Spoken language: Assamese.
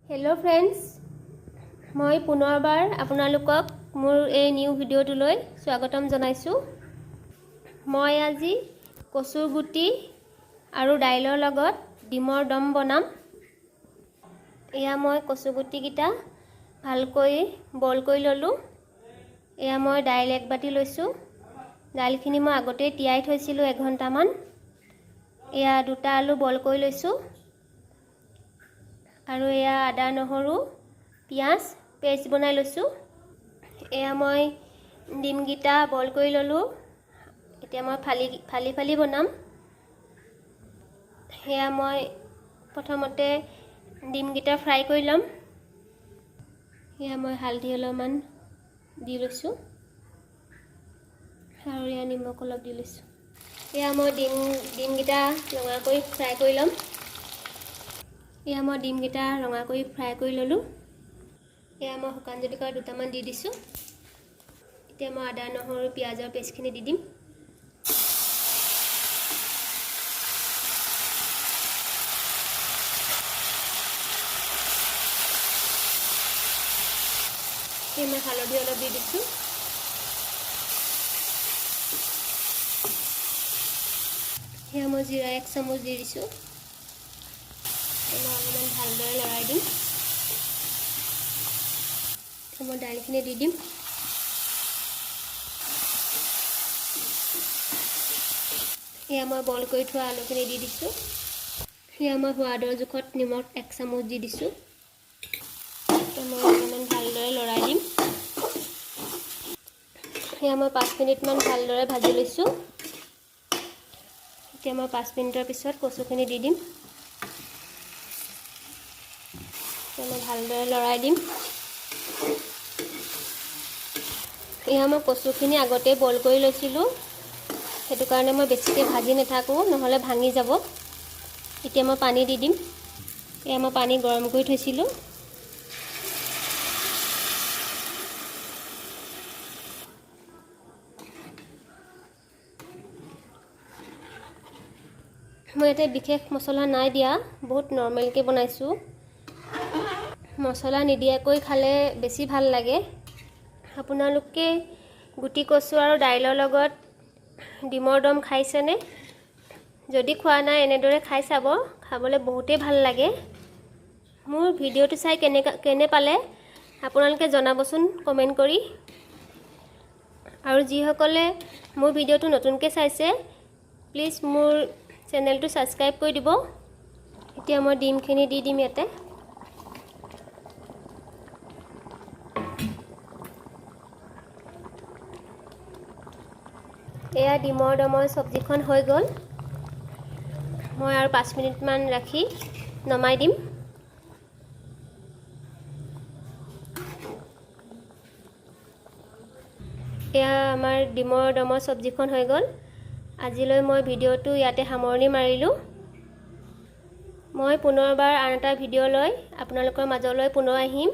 हेलो फ्रेंड्स मैं पुनर्बार आपनालोকক मोर ए निउ भिडिओटुलै स्वागतम जनाइछु। मैं আজি कचुर गुटी आरु दाइলৰ লগত ডিমৰ দম बनाम। एया मैं कचुर गुटी किटा भालকৈ बॉइल কৰি ললো। एया मैं दाइल एक बाटी লৈছো। दाइलखिनि मैं আগতে তিয়াই থৈছিলো 1 ঘণ্টা মান। एया দুটা আলু বইল কৰি লৈছো। আৰু এয়া আদা নহৰু পিয়াজ পেষ্ট বনাই লৈছো। এয়া মই ডিমগিটা বইল কৰি ললো। এতিয়া মই ফালি বনাম। এয়া মই প্ৰথমতে ডিমগিটা ফ্ৰাই কৰি লম। এয়া মই হালধি অলপমান দি লৈছো আৰু এয়া নিমখ অলপ দি লৈছো। এয়া মই ডিমগিটা ৰঙা কৰি ফ্ৰাই কৰি লম। এয়া মই ডিমগিটা ৰঙা কৰি ফ্ৰাই কৰি ললো। এয়া মই শুকান জলকীয়া দুটামান দি দিছো। এতিয়া মই আদা নহৰু পিয়াজৰ পেষ্টখিনি দি দিম। এয়া মই হালধি অলপ দি দিছো। এয়া মই জিৰা 1 চামুচ দি দিছো। অলপমান ভালদৰে লৰাই দিম। মই দাইলখিনি দি দিম। এয়া মই বইল কৰি থোৱা আলুখিনি দি দিছো। এয়া মই সোৱাদৰ জোখত নিমখ 1 চামুচ দি দিছো। মই অলপমান ভালদৰে লৰাই দিম। এয়া মই 5 মিনিট মান ভালদৰে ভাজি লৈছো। এতিয়া মই 5 মিনিটৰ পিছত কচুখিনি দি দিম। মই ভালদৰে লৰাই দিম। এয়া মই কচুখিনি আগতে বইল কৰি লৈছিলো। সেইটো কাৰণে মই বেছিকৈ ভাজি নাথাকো নহলে ভাঙি যাব। এতিয়া মই পানী দি দিম। এয়া মই পানী গৰম কৰি থৈছিলো। মই ইয়াতে বিশেষ মছলা নাই দিয়া, বহুত নৰ্মেলকৈ বনাইছো। মছলা নিদিয়াকৈ খালে বেছি ভাল লাগে। আপোনালোকে গুটি কচু আৰু দাইলৰ লগত ডিমৰ দম খাইছেনে? যদি খোৱা নাই এনেদৰে খাই চাব, খাবলৈ বহুতেই ভাল লাগে। মোৰ ভিডিঅ'টো চাই কেনে পালে আপোনালোকে জনাবচোন কমেন্ট কৰি। আৰু যিসকলে মোৰ ভিডিঅ'টো নতুনকৈ চাইছে প্লিজ মোৰ চেনেলটো সাবস্ক্ৰাইব কৰি দিব। এতিয়া মই ডিমখিনি দি দিম ইয়াতে। এয়া ডিমৰ দমৰ সবজিখন হৈ গ'ল। মই আৰু 5 মিনিট মান ৰাখি নমাই দিম। এয়া আমাৰ ডিমৰ দমৰ সবজিখন হৈ গ'ল। আজিলৈ মই ভিডিঅ'টো ইয়াতে সামৰণি মাৰিলোঁ। মই পুনৰবাৰ আন এটা ভিডিঅ' লৈ আপোনালোকৰ মাজলৈ পুনৰ আহিম।